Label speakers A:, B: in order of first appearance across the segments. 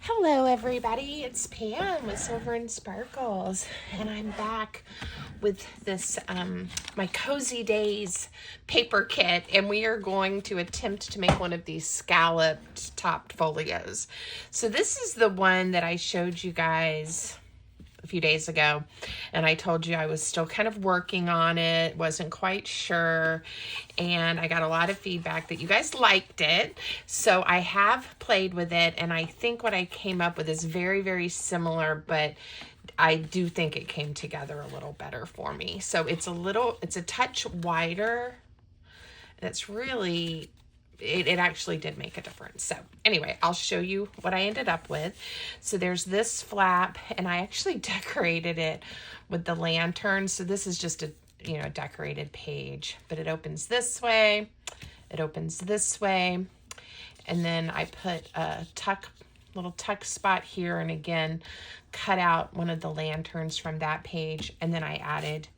A: Hello everybody, it's Pam with Silver and Sparkles, and I'm back with this my Cozy Days paper kit, and we are going to attempt to make one of these scalloped topped folios. So this is the one that I showed you guys a few days ago, and I told you I was still kind of working on it, wasn't quite sure, and I got a lot of feedback that you guys liked it. So I have played with it, and I think what I came up with is very, very similar, but I do think it came together a little better for me. So it's a touch wider. That's really, it actually did make a difference. So anyway, I'll show you what I ended up with. So there's this flap, and I actually decorated it with the lantern. So this is just a, decorated page, but it opens this way, it opens this way. And then I put a little tuck spot here, and again, cut out one of the lanterns from that page. And then I added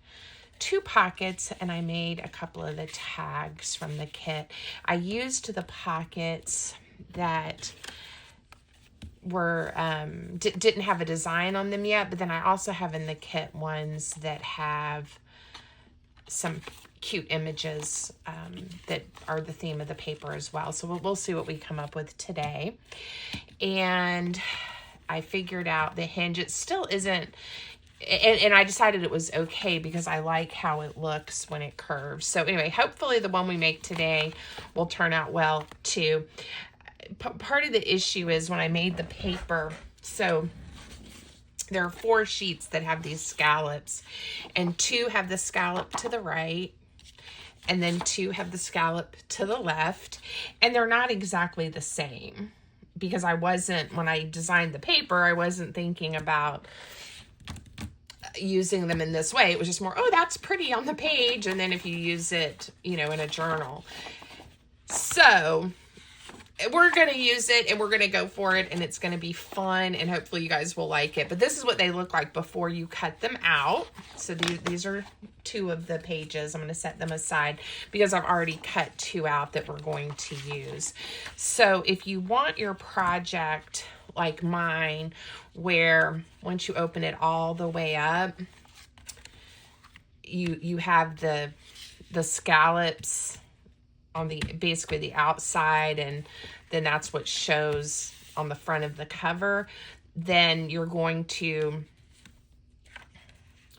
A: 2 pockets, and I made a couple of the tags from the kit. I used the pockets that were didn't have a design on them yet, but then I also have in the kit ones that have some cute images that are the theme of the paper as well. So we'll see what we come up with today. And I figured out the hinge. It still isn't, and I decided it was okay because I like how it looks when it curves. So anyway, hopefully the one we make today will turn out well too. Part of the issue is when I made the paper, so there are 4 sheets that have these scallops, and 2 have the scallop to the right, and then 2 have the scallop to the left, and they're not exactly the same because when I designed the paper, I wasn't thinking about using them in this way. It was just more, oh, that's pretty on the page, and then if you use it, in a journal. So we're going to use it, and we're going to go for it, and it's going to be fun, and hopefully you guys will like it. But this is what they look like before you cut them out. So these are 2 of the pages. I'm going to set them aside because I've already cut 2 out that we're going to use. So if you want your project like mine, where once you open it all the way up, you have the scallops on basically the outside, and then that's what shows on the front of the cover, then you're going to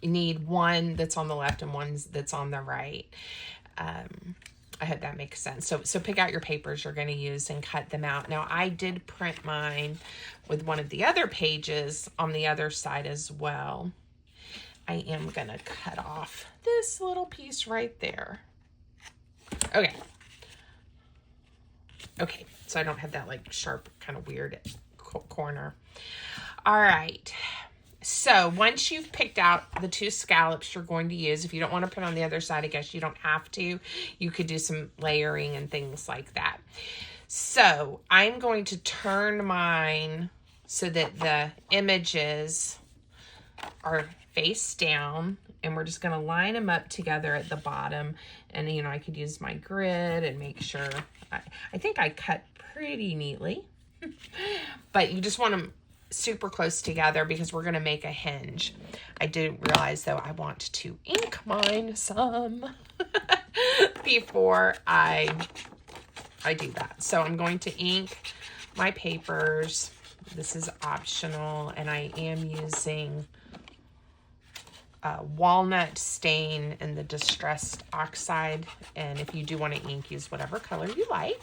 A: need one that's on the left and one that's on the right. I hope that makes sense. So pick out your papers you're going to use and cut them out. Now, I did print mine with one of the other pages on the other side as well. I am going to cut off this little piece right there. Okay, so I don't have that like sharp, kind of weird corner. All right. So once you've picked out the 2 scallops you're going to use, if you don't want to put on the other side, I guess you don't have to. You could do some layering and things like that. So I'm going to turn mine so that the images are face down, and we're just going to line them up together at the bottom. And, I could use my grid and make sure. I think I cut pretty neatly, but you just want them super close together because we're going to make a hinge. I did realize, though, I want to ink mine some before I do that. So I'm going to ink my papers. This is optional, and I am using walnut stain and the distressed oxide. And if you do want to ink, use whatever color you like,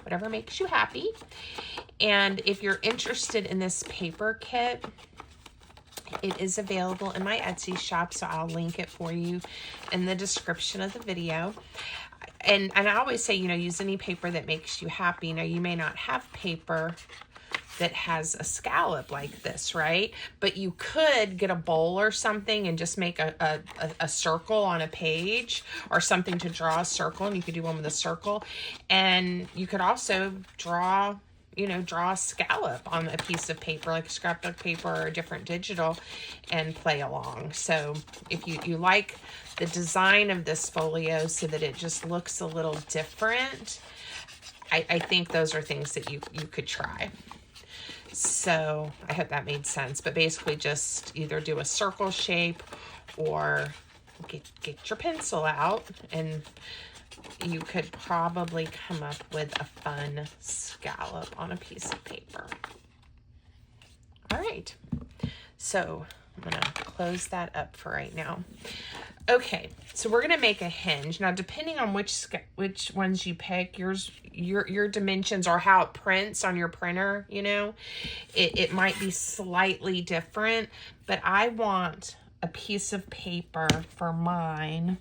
A: whatever makes you happy. And if you're interested in this paper kit, it is available in my Etsy shop, so I'll link it for you in the description of the video. And I always say, use any paper that makes you happy. Now, you may not have paper that has a scallop like this, right? But you could get a bowl or something and just make a circle on a page, or something to draw a circle, and you could do one with a circle. And you could also draw a scallop on a piece of paper, like scrapbook paper or a different digital, and play along. So if you like the design of this folio so that it just looks a little different, I think those are things that you could try. So I hope that made sense, but basically just either do a circle shape or get your pencil out, and you could probably come up with a fun scallop on a piece of paper. All right, so I'm gonna close that up for right now. Okay, so we're gonna make a hinge. Now, depending on which ones you pick, your dimensions or how it prints on your printer, you know, it might be slightly different, but I want a piece of paper for mine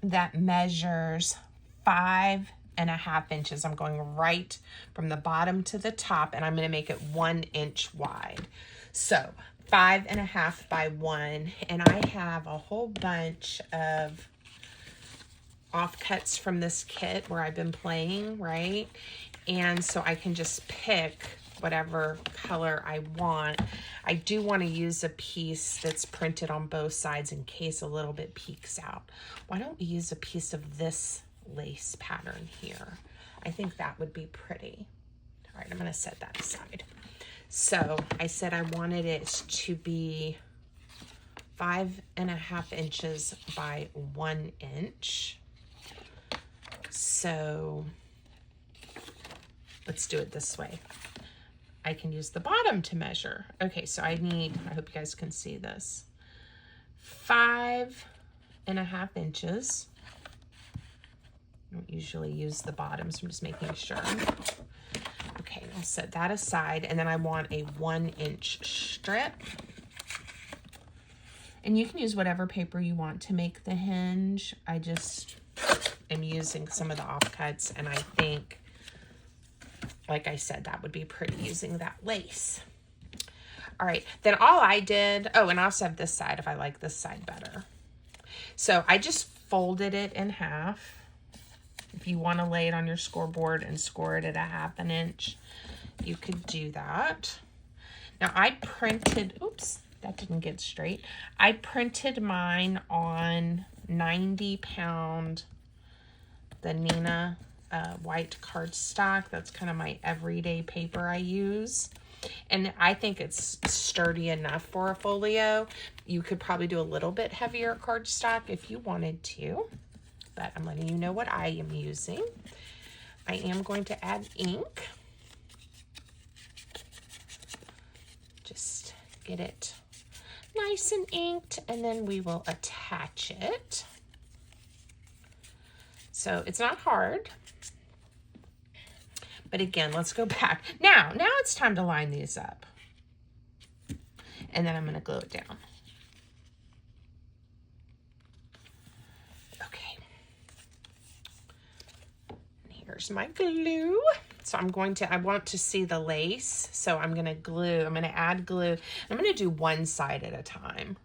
A: that measures 5.5 inches. I'm going right from the bottom to the top, and I'm going to make it 1 inch wide. So 5.5 by 1, and I have a whole bunch of offcuts from this kit where I've been playing, right? And so I can just pick whatever color I want. I do want to use a piece that's printed on both sides in case a little bit peeks out. Why don't we use a piece of this lace pattern here? I think that would be pretty. All right, I'm going to set that aside. So I said I wanted it to be 5.5 inches by 1 inch. So let's do it this way. I can use the bottom to measure. Okay, so I hope you guys can see this, 5.5 inches. I don't usually use the bottom, so I'm just making sure. Okay, I'll set that aside, and then I want a 1 inch strip. And you can use whatever paper you want to make the hinge. I just am using some of the offcuts, and I think, like I said, that would be pretty using that lace. All right, then all I did, oh, and I also have this side if I like this side better. So I just folded it in half. If you want to lay it on your scoreboard and score it at 1/2 inch, you could do that. Now I printed, oops, that didn't get straight. I printed mine on 90-pound, the Nina white cardstock. That's kind of my everyday paper I use. And I think it's sturdy enough for a folio. You could probably do a little bit heavier cardstock if you wanted to, but I'm letting you know what I am using. I am going to add ink. Just get it nice and inked, and then we will attach it. So it's not hard. But again, let's go back. Now it's time to line these up. And then I'm going to glue it down. Okay. And here's my glue. So I want to see the lace. So I'm going to add glue. I'm going to do one side at a time.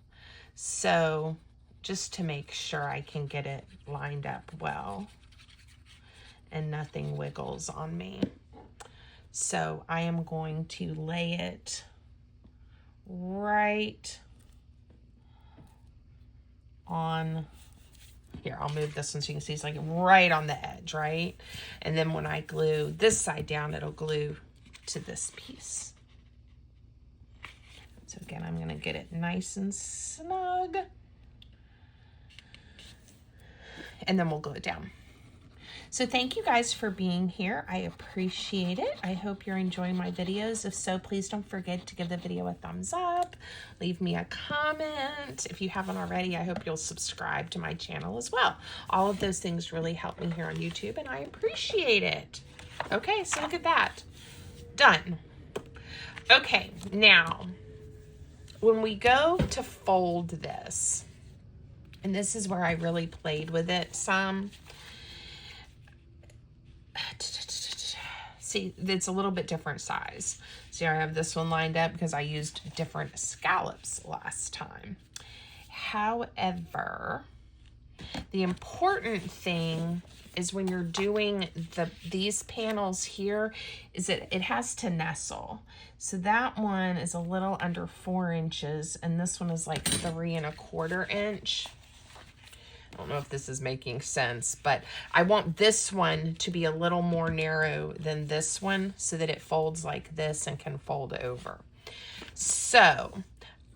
A: So just to make sure I can get it lined up well and nothing wiggles on me. So I am going to lay it right on, here, I'll move this one so you can see it's like right on the edge, right? And then when I glue this side down, it'll glue to this piece. So again, I'm gonna get it nice and snug. And then we'll glue it down. So thank you guys for being here. I appreciate it. I hope you're enjoying my videos. If so, please don't forget to give the video a thumbs up. Leave me a comment. If you haven't already, I hope you'll subscribe to my channel as well. All of those things really help me here on YouTube, and I appreciate it. Okay, so look at that. Done. Okay, now, when we go to fold this, and this is where I really played with it some. See, it's a little bit different size. See, I have this one lined up because I used different scallops last time. However, the important thing is when you're doing these panels here is that it has to nestle. So that one is a little under 4 inches, and this one is like 3 1/4 inch. I don't know if this is making sense, but I want this one to be a little more narrow than this one so that it folds like this and can fold over. So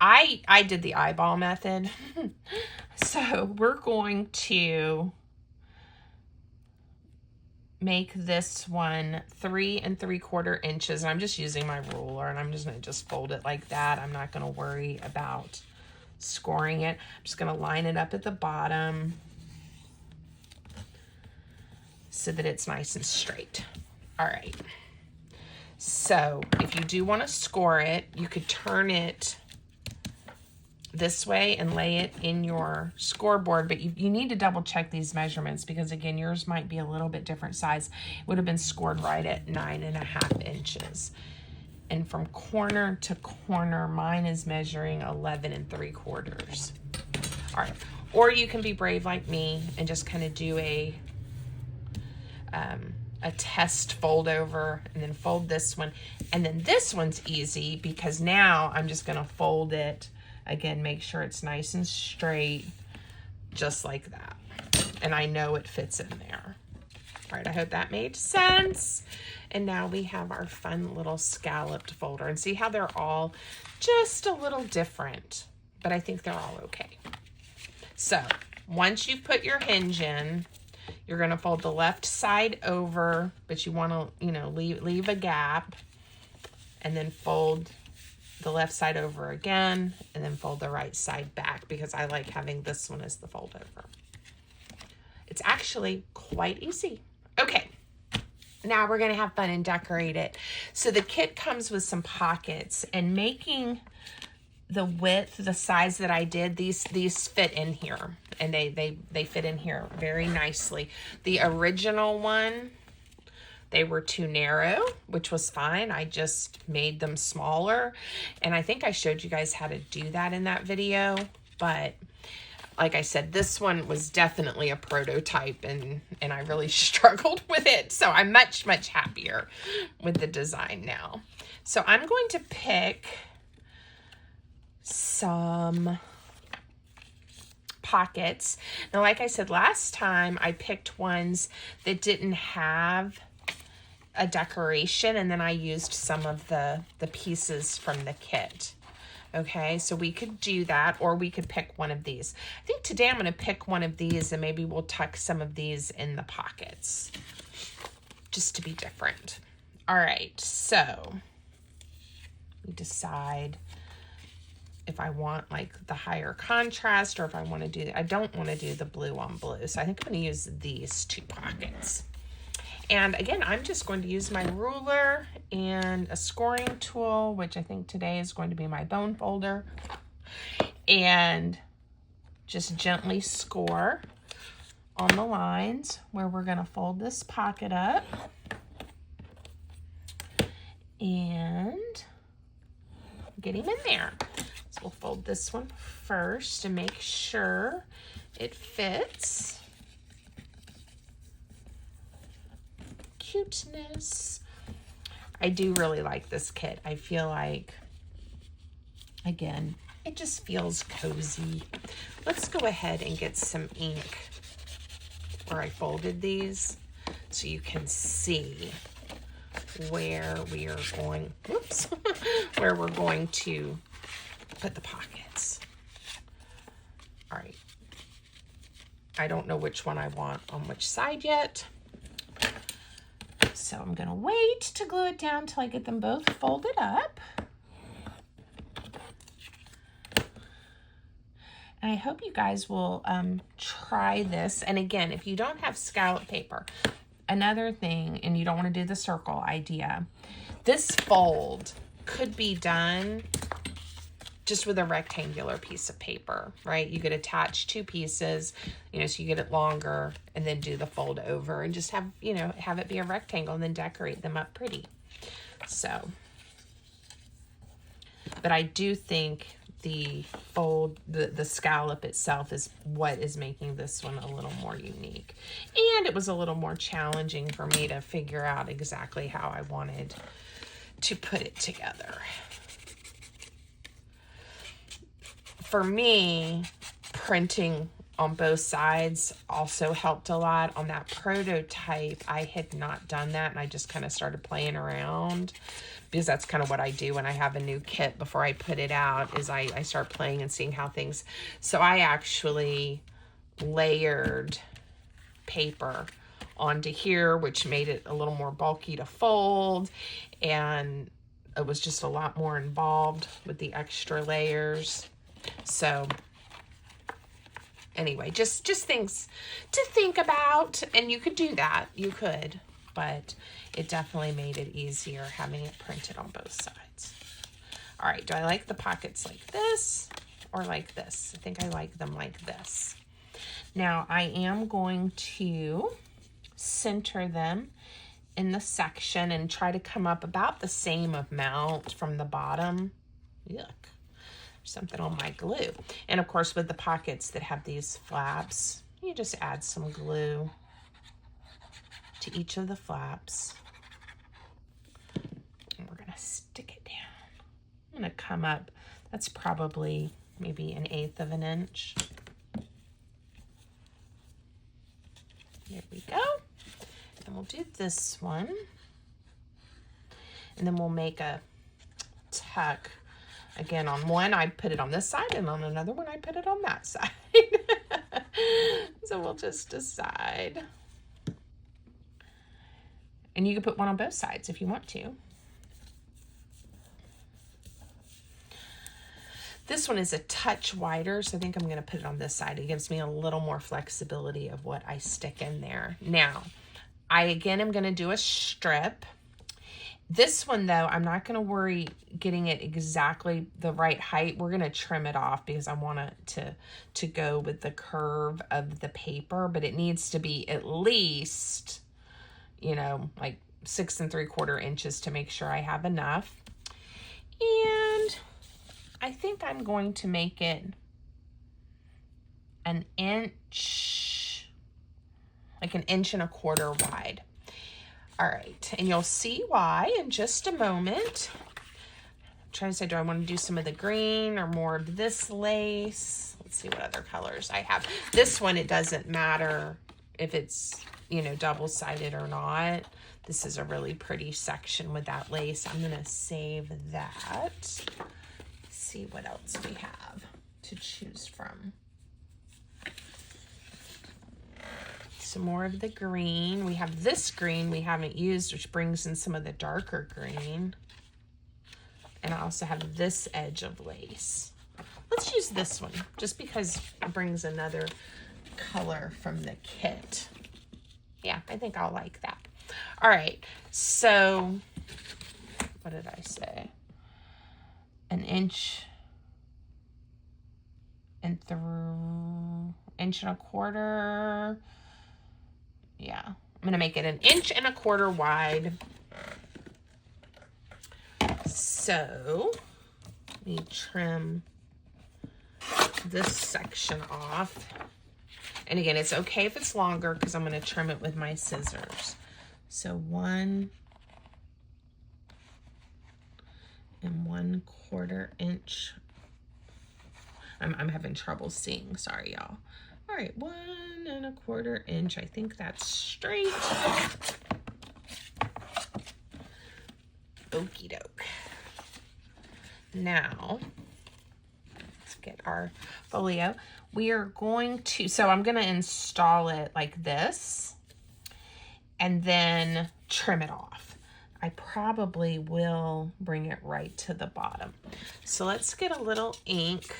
A: I did the eyeball method. So we're going to make this one 3 3/4 inches. I'm just using my ruler, and I'm just going to just fold it like that. I'm not going to worry about scoring it. I'm just going to line it up at the bottom so that it's nice and straight. All right. So if you do want to score it, you could turn it this way and lay it in your scoreboard, but you need to double check these measurements because again, yours might be a little bit different size. It would have been scored right at 9.5 inches. And from corner to corner, mine is measuring 11 3/4. All right. Or you can be brave like me and just kind of do a test fold over and then fold this one. And then this one's easy because now I'm just going to fold it. Again, make sure it's nice and straight, just like that. And I know it fits in there. All right, I hope that made sense. And now we have our fun little scalloped folder. And see how they're all just a little different, but I think they're all okay. So once you've put your hinge in, you're gonna fold the left side over, but you wanna, leave a gap, and then fold the left side over again, and then fold the right side back because I like having this one as the fold over. It's actually quite easy. Okay, now we're gonna have fun and decorate it. So the kit comes with some pockets, and making the width, the size that I did, these fit in here, and they fit in here very nicely. The original one, they were too narrow, which was fine. I just made them smaller. And I think I showed you guys how to do that in that video. But like I said, this one was definitely a prototype and I really struggled with it. So I'm much, much happier with the design now. So I'm going to pick some pockets. Now, like I said last time, I picked ones that didn't have a decoration, and then I used some of the pieces from the kit. Okay, so we could do that, or we could pick one of these. I think today I'm going to pick one of these, and maybe we'll tuck some of these in the pockets just to be different. All right, so we decide if I want like the higher contrast, or if I want to do, I don't want to do the blue on blue. So I think I'm going to use these two pockets. And again, I'm just going to use my ruler and a scoring tool, which I think today is going to be my bone folder, and just gently score on the lines where we're going to fold this pocket up and get him in there. So we'll fold this one first to make sure it fits. Cuteness. I do really like this kit. I feel like, again, it just feels cozy. Let's go ahead and get some ink where I folded these so you can see where we are going, whoops, where we're going to put the pockets. All right. I don't know which one I want on which side yet. So I'm going to wait to glue it down till I get them both folded up. And I hope you guys will try this. And again, if you don't have scallop paper, another thing, and you don't want to do the circle idea, this fold could be done just with a rectangular piece of paper, right? You could attach two pieces, so you get it longer, and then do the fold over and just have, have it be a rectangle and then decorate them up pretty. So, but I do think the fold, the scallop itself is what is making this one a little more unique. And it was a little more challenging for me to figure out exactly how I wanted to put it together. For me, printing on both sides also helped a lot. On that prototype, I had not done that, and I just kind of started playing around, because that's kind of what I do when I have a new kit before I put it out, is I start playing and seeing how things. So I actually layered paper onto here, which made it a little more bulky to fold, and it was just a lot more involved with the extra layers. So anyway, just things to think about, and you could do that, you could, but it definitely made it easier having it printed on both sides. All right, do I like the pockets like this or like this? I think I like them like this. Now I am going to center them in the section and try to come up about the same amount from the bottom. Yuck. Something on my glue. And of course, with the pockets that have these flaps, you just add some glue to each of the flaps. And we're gonna stick it down. I'm gonna come up, that's probably maybe 1/8 of an inch. There we go. And we'll do this one. And then we'll make a tuck. Again, on one, I put it on this side, and on another one, I put it on that side. So we'll just decide. And you can put one on both sides if you want to. This one is a touch wider, so I think I'm going to put it on this side. It gives me a little more flexibility of what I stick in there. Now, I again am going to do a strip. This one, though, I'm not going to worry getting it exactly the right height. We're going to trim it off because I want it to go with the curve of the paper, but it needs to be at least, you know, like 6 3/4 inches to make sure I have enough. And I think I'm going to make it 1 inch, like 1 1/4 inches wide. All right, and you'll see why in just a moment. I'm trying to say, do I want to do some of the green or more of this lace? Let's see what other colors I have. This one, it doesn't matter if it's, you know, double-sided or not. This is a really pretty section with that lace. I'm gonna save that. Let's see what else we have to choose from. Some more of the green. We have this green we haven't used, which brings in some of the darker green. And I also have this edge of lace. Let's use this one, just because it brings another color from the kit. Yeah, I think I'll like that. All right, so what did I say? 1 inch and through 1 1/4 inches. Yeah, I'm gonna make it 1 1/4 inches wide. So let me trim this section off. And again, it's okay if it's longer because I'm gonna trim it with my scissors. So 1 1/4 inch. I'm having trouble seeing, sorry y'all. All right, 1 1/4 inch. I think that's straight. Okie doke. Now, let's get our folio. We are going to, so I'm going to install it like this and then trim it off. I probably will bring it right to the bottom. So let's get a little ink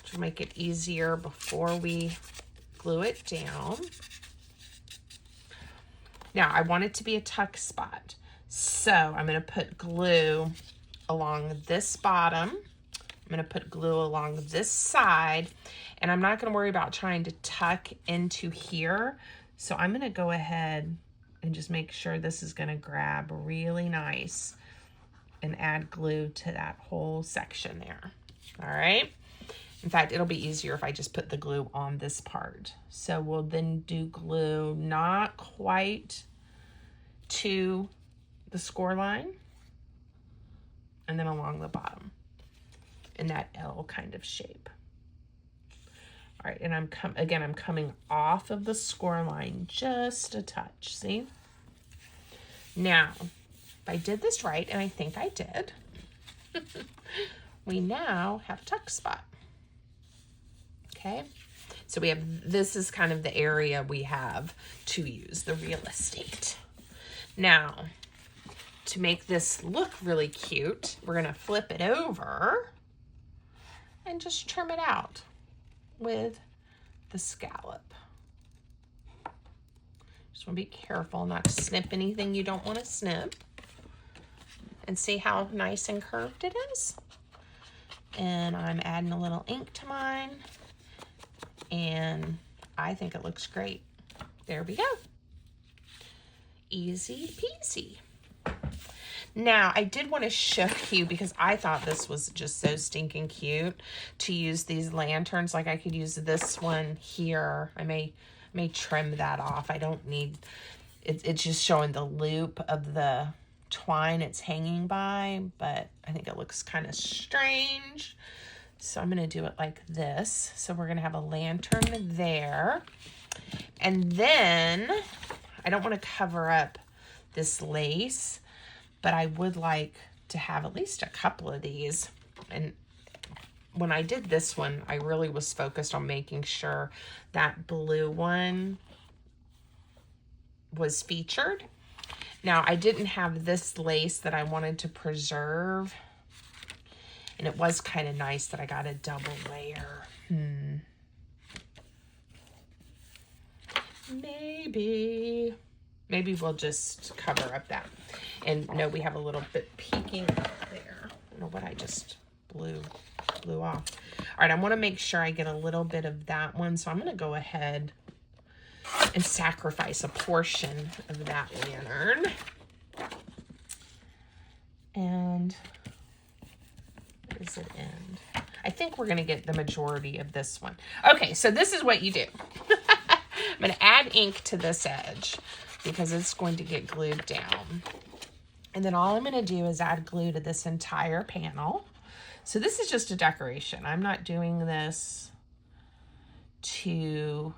A: to make it easier before we glue it down. Now, I want it to be a tuck spot. So I'm going to put glue along this bottom. I'm going to put glue along this side. And I'm not going to worry about trying to tuck into here. So I'm going to go ahead and just make sure this is going to grab really nice and add glue to that whole section there. All right. In fact, it'll be easier if I just put the glue on this part. So we'll then do glue not quite to the score line and then along the bottom in that L kind of shape. All right, and I'm coming off of the score line just a touch, see? Now, if I did this right, and I think I did, we now have a tuck spot. Okay, so we have, this is kind of the area we have to use the real estate. Now, to make this look really cute, we're gonna flip it over and just trim it out with the scallop. Just wanna be careful not to snip anything you don't wanna snip. And see how nice and curved it is? And I'm adding a little ink to mine. And I think it looks great. There we go. Easy peasy. Now, I did want to show you, because I thought this was just so stinking cute, to use these lanterns. Like I could use this one here. I may trim that off. I don't need, it's just showing the loop of the twine it's hanging by, but I think it looks kind of strange. So I'm going to do it like this. So we're going to have a lantern there. And then I don't want to cover up this lace, but I would like to have at least a couple of these. And when I did this one, I really was focused on making sure that blue one was featured. Now, I didn't have this lace that I wanted to preserve. And it was kind of nice that I got a double layer. Maybe we'll just cover up that. And no, we have a little bit peeking up there. I don't know what I just blew off. All right, I want to make sure I get a little bit of that one. So I'm going to go ahead and sacrifice a portion of that lantern. And where does it end? I think we're going to get the majority of this one. Okay, so this is what you do. I'm going to add ink to this edge because it's going to get glued down. And then all I'm going to do is add glue to this entire panel. So this is just a decoration. I'm not doing this to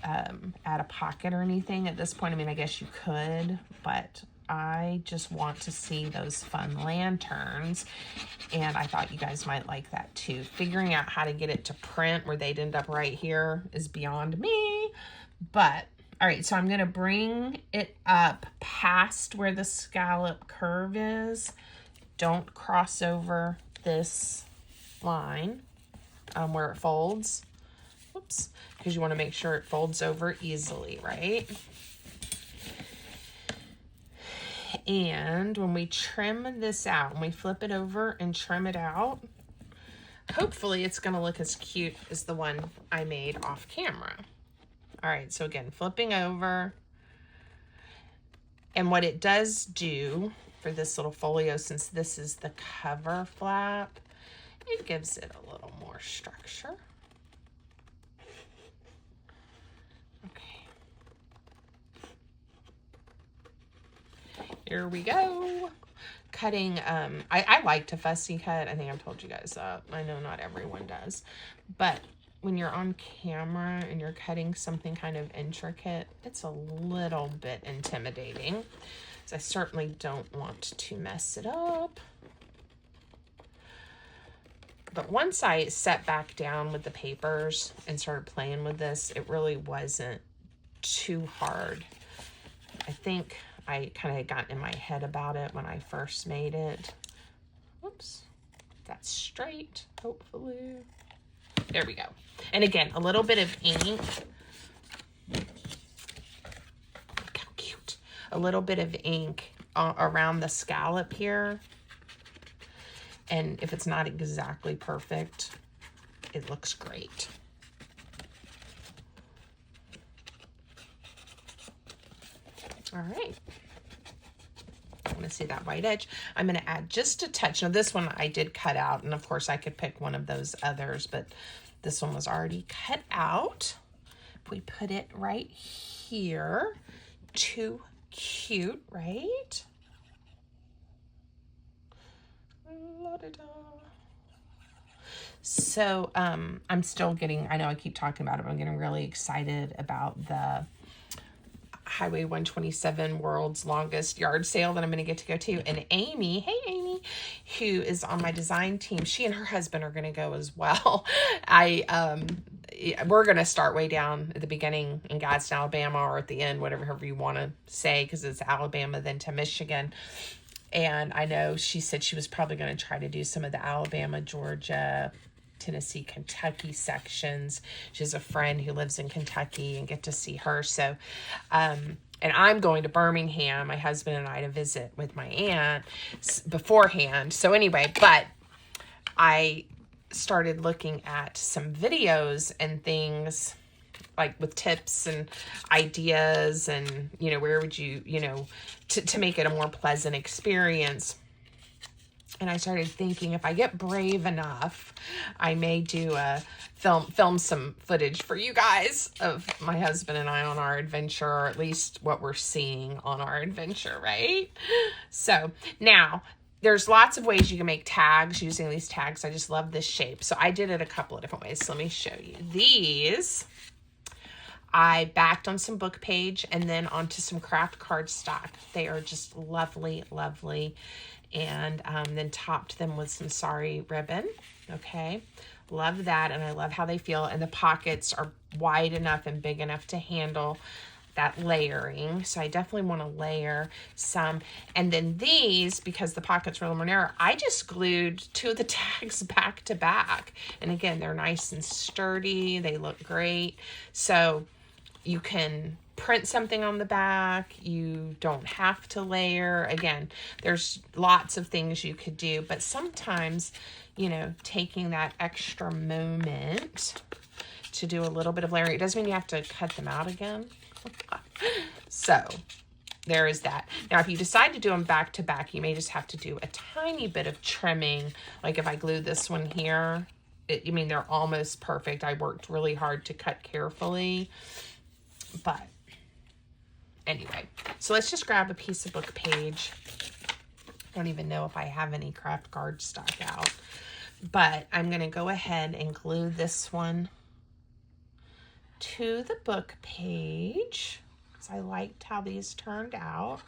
A: add a pocket or anything at this point. I mean, I guess you could, but I just want to see those fun lanterns, and I thought you guys might like that too. Figuring out how to get it to print where they'd end up right here is beyond me, but all right, so I'm going to bring it up past where the scallop curve is. Don't cross over this line where it folds. Whoops, because you want to make sure it folds over easily, right? And when we trim this out, when we flip it over and trim it out, hopefully it's going to look as cute as the one I made off camera. All right, so again, flipping over. And what it does do for this little folio, since this is the cover flap, it gives it a little more structure. Here we go. Cutting, I like to fussy cut. I think I've told you guys that. I know not everyone does. But when you're on camera and you're cutting something kind of intricate, it's a little bit intimidating. So I certainly don't want to mess it up. But once I sat back down with the papers and started playing with this, it really wasn't too hard. I think I kind of had gotten in my head about it when I first made it. Whoops. That's straight, hopefully. There we go. And again, a little bit of ink. Look how cute. A little bit of ink around the scallop here. And if it's not exactly perfect, it looks great. All right. I want to see that white edge. I'm going to add just a touch. Now this one I did cut out, and of course I could pick one of those others, but this one was already cut out. If we put it right here, too cute, right? La-da-da. So I'm still getting, I know I keep talking about it, but I'm getting really excited about the Highway 127 world's longest yard sale that I'm going to go to. And Amy, hey Amy, who is on my design team, she and her husband are going to go as well. We're going to start way down at the beginning in Gadsden, Alabama, or at the end, whatever you want to say, because it's Alabama, then to Michigan. And I know she said she was probably going to try to do some of the Alabama, Georgia, Tennessee, Kentucky sections. She has a friend who lives in Kentucky and get to see her. So, and I'm going to Birmingham, my husband and I, to visit with my aunt beforehand. So anyway, but I started looking at some videos and things like with tips and ideas and, where would you, to make it a more pleasant experience. And I started thinking, if I get brave enough, I may do film some footage for you guys of my husband and I on our adventure, or at least what we're seeing on our adventure, right? So now there's lots of ways you can make tags using these tags. I just love this shape. So I did it a couple of different ways. So let me show you. These I backed on some book page and then onto some craft cardstock. They are just lovely, lovely. And then topped them with some sari ribbon. Okay, love that. And I love how they feel. And the pockets are wide enough and big enough to handle that layering. So I definitely want to layer some. And then these, because the pockets are a little more narrow, I just glued 2 of the tags back to back. And again, they're nice and sturdy. They look great. So you can print something on the back. You don't have to layer. Again, there's lots of things you could do, but sometimes, taking that extra moment to do a little bit of layering, it doesn't mean you have to cut them out again. So there is that. Now, if you decide to do them back to back, you may just have to do a tiny bit of trimming. Like if I glue this one here, they're almost perfect. I worked really hard to cut carefully, but anyway, so let's just grab a piece of book page. I don't even know if I have any craft cardstock out, but I'm going to go ahead and glue this one to the book page because I liked how these turned out.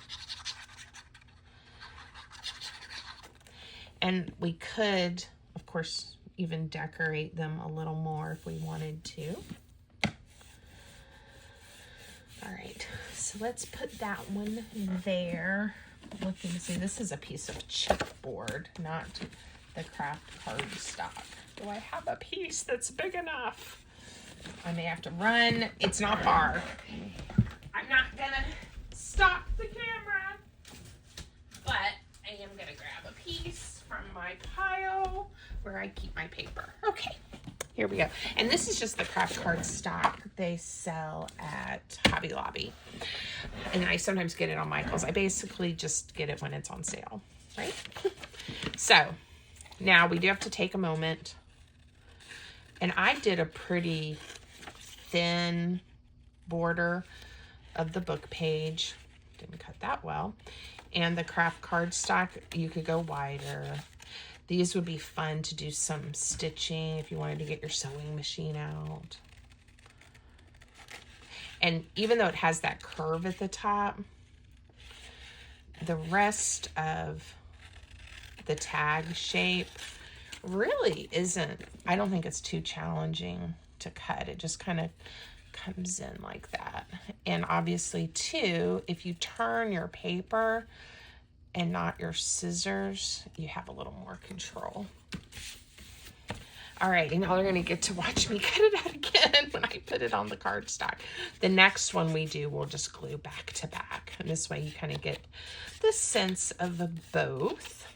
A: And we could, of course, even decorate them a little more if we wanted to. All right, so let's put that one there. Looking to see, this is a piece of chipboard, not the craft cardstock. Do I have a piece that's big enough? I may have to run. It's not far. I'm not gonna stop the camera, but I am gonna grab a piece from my pile where I keep my paper. Okay. Here we go. And this is just the craft cardstock they sell at Hobby Lobby. And I sometimes get it on Michael's. I basically just get it when it's on sale, right? So now we do have to take a moment. And I did a pretty thin border of the book page. Didn't cut that well. And the craft cardstock, you could go wider. These would be fun to do some stitching if you wanted to get your sewing machine out. And even though it has that curve at the top, the rest of the tag shape really isn't, I don't think it's too challenging to cut. It just kind of comes in like that. And obviously too, if you turn your paper and not your scissors, you have a little more control. All right, and y'all are gonna get to watch me cut it out again when I put it on the cardstock. The next one we do, we'll just glue back to back. And this way you kind of get the sense of both.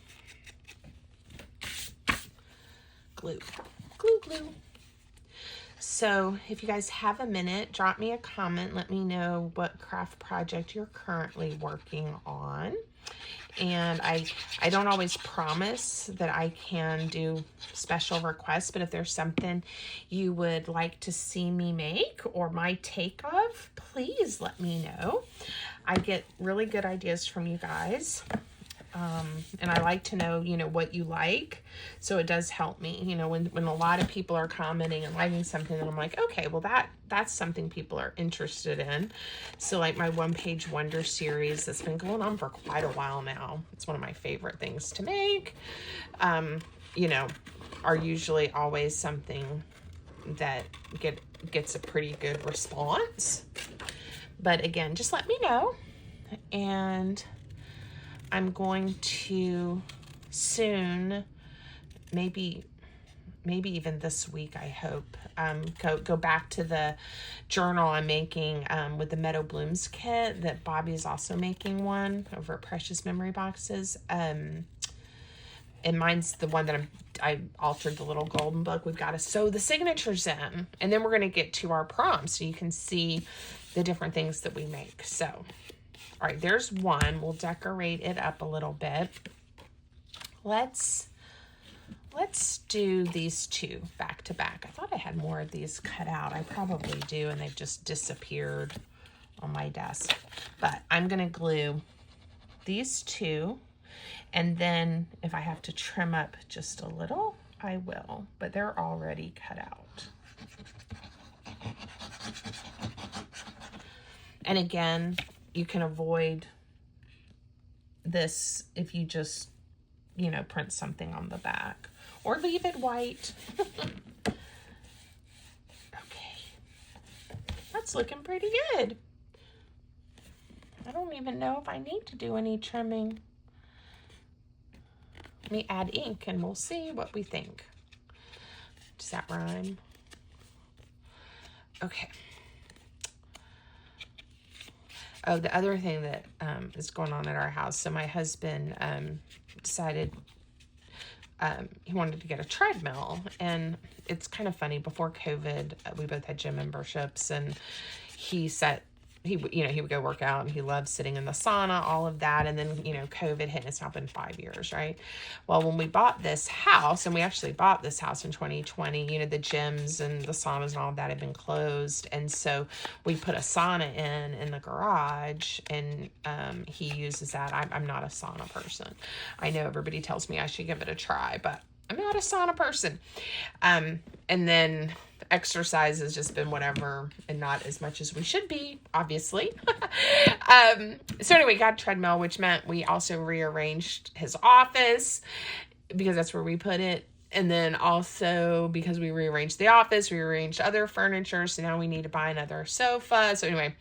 A: Glue, glue, glue. So if you guys have a minute, drop me a comment. Let me know what craft project you're currently working on. And I don't always promise that I can do special requests, but if there's something you would like to see me make or my take of, please let me know. I get really good ideas from you guys. And I like to know, what you like. So it does help me, when a lot of people are commenting and liking something, and I'm like, okay, well that's something people are interested in. So like my One Page Wonder series that's been going on for quite a while now. It's one of my favorite things to make. Are usually always something that gets a pretty good response. But again, just let me know. And I'm going to soon, maybe even this week, I hope, go back to the journal I'm making with the Meadow Blooms kit that Bobby is also making one over at Precious Memory Boxes. And mine's the one that I altered the little golden book. We've got to sew the signatures in, and then we're going to get to our prompts so you can see the different things that we make. So, all right, there's one. We'll decorate it up a little bit. Let's do these two back to back. I thought I had more of these cut out. I probably do, and they've just disappeared on my desk. But I'm going to glue these two. And then if I have to trim up just a little, I will, but they're already cut out. And again, you can avoid this if you just, print something on the back or leave it white. Okay, that's looking pretty good. I don't even know if I need to do any trimming. Let me add ink and we'll see what we think. Does that rhyme? Okay. Oh, the other thing that is going on at our house. So my husband decided he wanted to get a treadmill. And it's kind of funny. Before COVID, we both had gym memberships. And he would go work out, and he loved sitting in the sauna, all of that. And then, COVID hit, and it's now been 5 years, right? Well, when we bought this house, and we actually bought this house in 2020, the gyms and the saunas and all of that had been closed. And so we put a sauna in the garage, and he uses that. I'm not a sauna person. I know everybody tells me I should give it a try, but I'm not a sauna person. And then exercise has just been whatever, and not as much as we should be, obviously. So anyway, got a treadmill, which meant we also rearranged his office because that's where we put it. And then also because we rearranged the office, we rearranged other furniture. So now we need to buy another sofa. So anyway,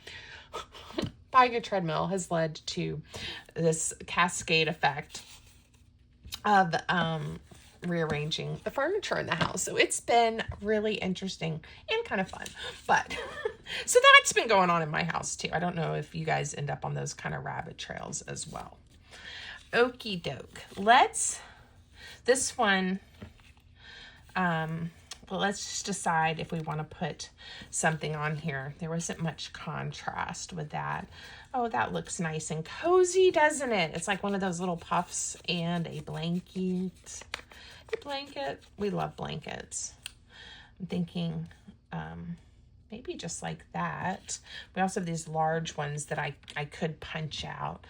A: buying a treadmill has led to this cascade effect of rearranging the furniture in the house. So it's been really interesting and kind of fun. But so that's been going on in my house too. I don't know if you guys end up on those kind of rabbit trails as well. Okie doke. This one, well, let's just decide if we want to put something on here. There wasn't much contrast with that. Oh, that looks nice and cozy, doesn't it? It's like one of those little puffs and a blanket. Blanket. We love blankets. I'm thinking maybe just like that. We also have these large ones that I could punch out.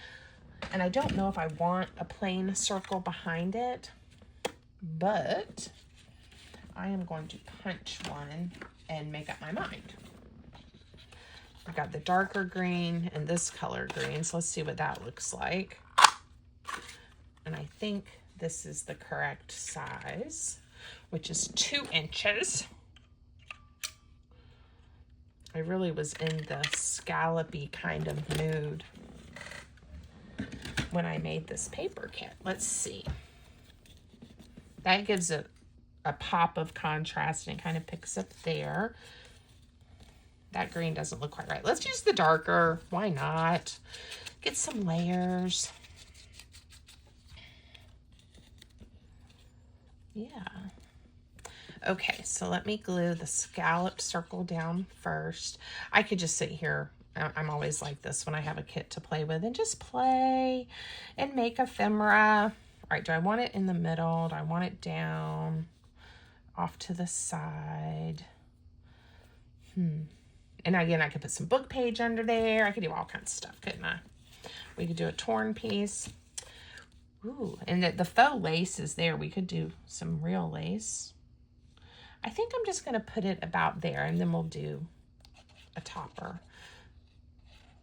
A: And I don't know if I want a plain circle behind it, but I am going to punch one and make up my mind. I've got the darker green and this color green, so let's see what that looks like. And I think this is the correct size, which is 2 inches. I really was in the scallopy kind of mood when I made this paper kit. Let's see. That gives it a pop of contrast, and it kind of picks up there. That green doesn't look quite right. Let's use the darker. Why not? Get some layers. Yeah. Okay, so let me glue the scalloped circle down first. I could just sit here. I'm always like this when I have a kit to play with and just play and make ephemera. All right, do I want it in the middle? Do I want it down, off to the side? And again, I could put some book page under there. I could do all kinds of stuff, couldn't I? We could do a torn piece. Ooh, and the faux lace is there. We could do some real lace. I think I'm just going to put it about there, and then we'll do a topper.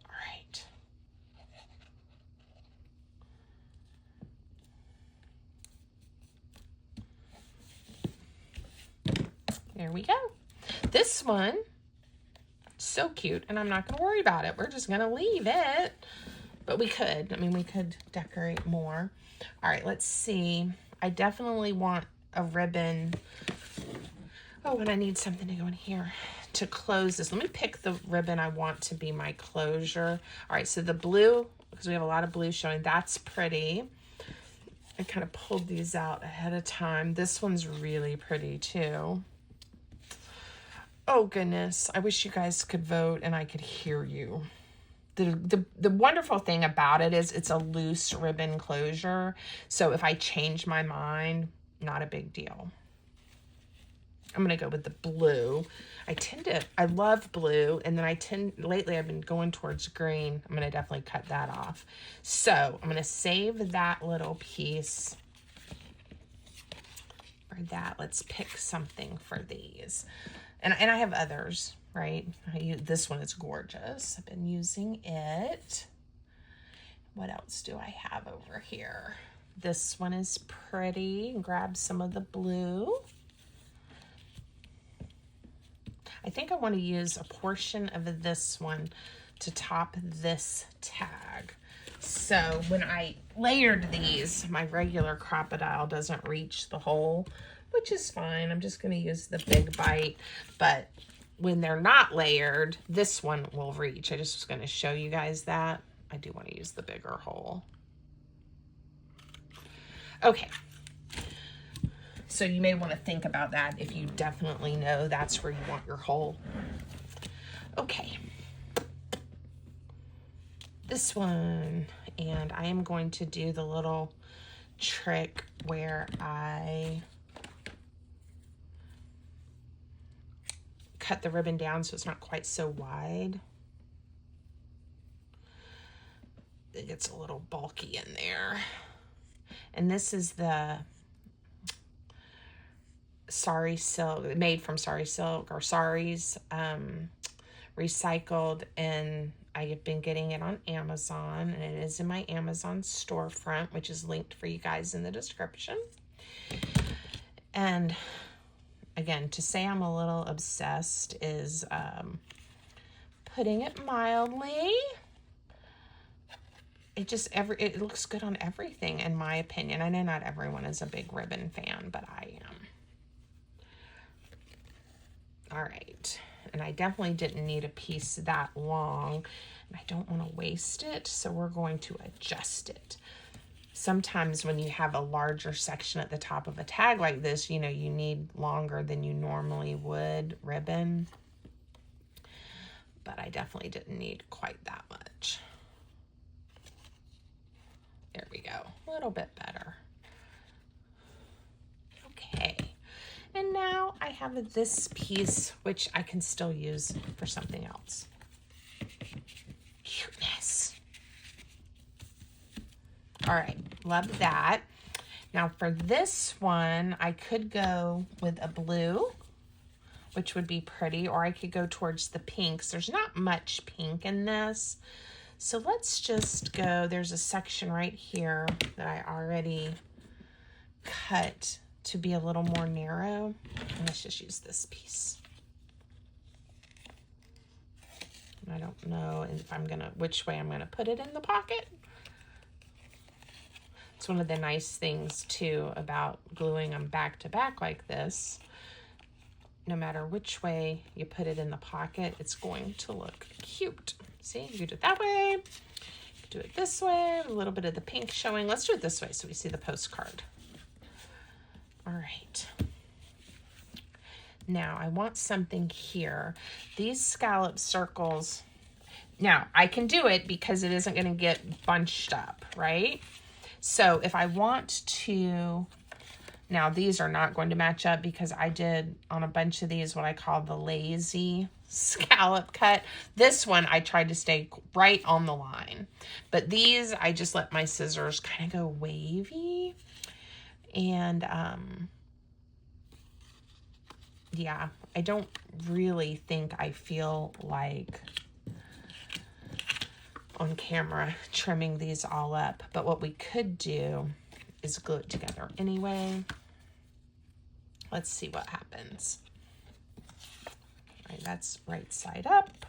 A: All right. There we go. This one, so cute, and I'm not going to worry about it. We're just going to leave it. But we could. I mean, we could decorate more. All right, let's see. I definitely want a ribbon. Oh, and I need something to go in here to close this. Let me pick the ribbon I want to be my closure. All right, so the blue, because we have a lot of blue showing, that's pretty. I kind of pulled these out ahead of time. This one's really pretty too. Oh goodness, I wish you guys could vote and I could hear you. The wonderful thing about it is it's a loose ribbon closure. So if I change my mind, not a big deal. I'm going to go with the blue. I love blue. And then lately I've been going towards green. I'm going to definitely cut that off. So I'm going to save that little piece for that. Let's pick something for these. And I have others. Right? This one is gorgeous. I've been using it. What else do I have over here? This one is pretty. Grab some of the blue. I think I want to use a portion of this one to top this tag. So when I layered these, my regular crocodile doesn't reach the hole, which is fine. I'm just going to use the big bite, but when they're not layered, this one will reach. I just was going to show you guys that. I do want to use the bigger hole. Okay. So you may want to think about that if you definitely know that's where you want your hole. Okay. This one. And I am going to do the little trick where I cut the ribbon down so it's not quite so wide. It gets a little bulky in there. And this is the sari silk, made from sari silk or saris, recycled, and I have been getting it on Amazon, and it is in my Amazon storefront, which is linked for you guys in the description. And again, to say I'm a little obsessed is putting it mildly. It looks good on everything, in my opinion. I know not everyone is a big ribbon fan, but I am. All right, and I definitely didn't need a piece that long, and I don't want to waste it, so we're going to adjust it. Sometimes when you have a larger section at the top of a tag like this, you know, you need longer than you normally would ribbon. But I definitely didn't need quite that much. There we go. A little bit better. Okay. And now I have this piece, which I can still use for something else. Cuteness. All right, love that. Now for this one, I could go with a blue, which would be pretty, or I could go towards the pinks. There's not much pink in this. So let's just go, there's a section right here that I already cut to be a little more narrow. And let's just use this piece. And I don't know if which way I'm gonna put it in the pocket. It's one of the nice things too about gluing them back to back like this. No matter which way you put it in the pocket, it's going to look cute. See, you do it that way, do it this way, a little bit of the pink showing. Let's do it this way so we see the postcard. All right. Now I want something here. These scallop circles, now I can do it because it isn't going to get bunched up, right? So if I want to, now these are not going to match up because I did on a bunch of these what I call the lazy scallop cut. This one I tried to stay right on the line, but these I just let my scissors kind of go wavy. And yeah, I don't really think I feel like on camera trimming these all up, but what we could do is glue it together anyway. Let's see what happens. All right, that's right side up,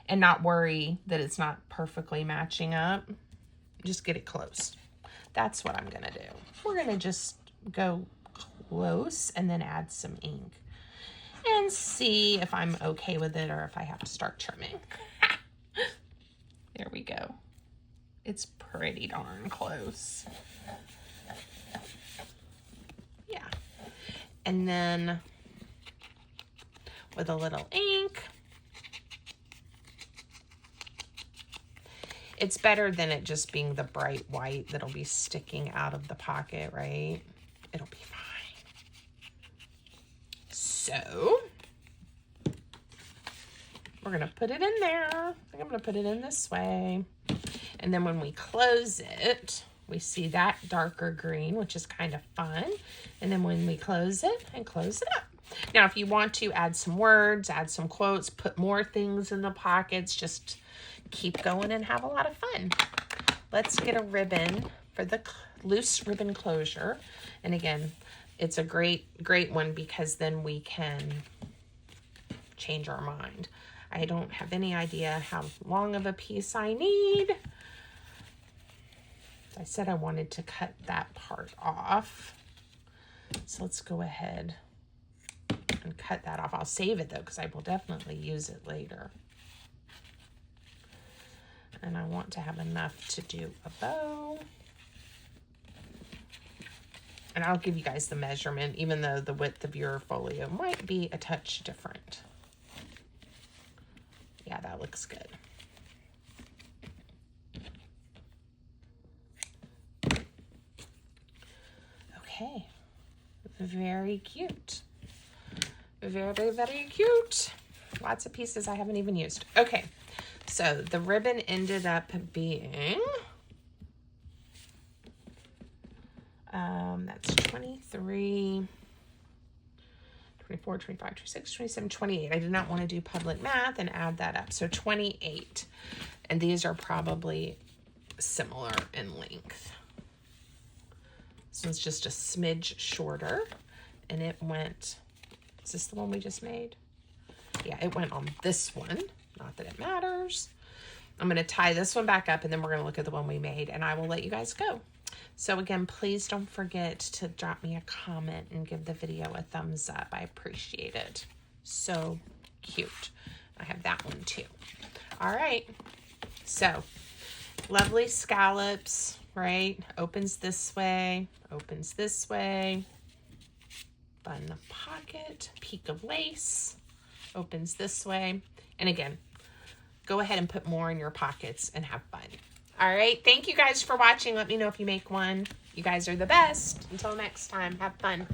A: and not worry that it's not perfectly matching up. Just get it close. That's what I'm gonna do. We're gonna just go close and then add some ink and see if I'm okay with it or if I have to start trimming. There we go. It's pretty darn close. Yeah. And then with a little ink, it's better than it just being the bright white that'll be sticking out of the pocket, right? It'll be fine. So we're gonna put it in there. I think I'm gonna put it in this way. And then when we close it, we see that darker green, which is kind of fun. And then when we close it and close it up. Now, if you want to add some words, add some quotes, put more things in the pockets, just keep going and have a lot of fun. Let's get a ribbon for the loose ribbon closure. And again, it's a great one because then we can change our mind. I don't have any idea how long of a piece I need. I said I wanted to cut that part off. So let's go ahead and cut that off. I'll save it though, because I will definitely use it later. And I want to have enough to do a bow. And I'll give you guys the measurement, even though the width of your folio might be a touch different. Yeah, that looks good. Okay, very cute. Very, very cute. Lots of pieces I haven't even used. Okay, so the ribbon ended up being, that's 23, 24, 25, 26, 27, 28. I did not want to do public math and add that up. So 28. And these are probably similar in length. So it's just a smidge shorter. And it went, is this the one we just made? Yeah, it went on this one. Not that it matters. I'm going to tie this one back up and then we're going to look at the one we made and I will let you guys go. So again, please don't forget to drop me a comment and give the video a thumbs up. I appreciate it. So cute. I have that one too. All right. So lovely scallops, right? Opens this way, opens this way. Bun the pocket, peak of lace, opens this way. And again, go ahead and put more in your pockets and have fun. All right. Thank you guys for watching. Let me know if you make one. You guys are the best. Until next time, have fun.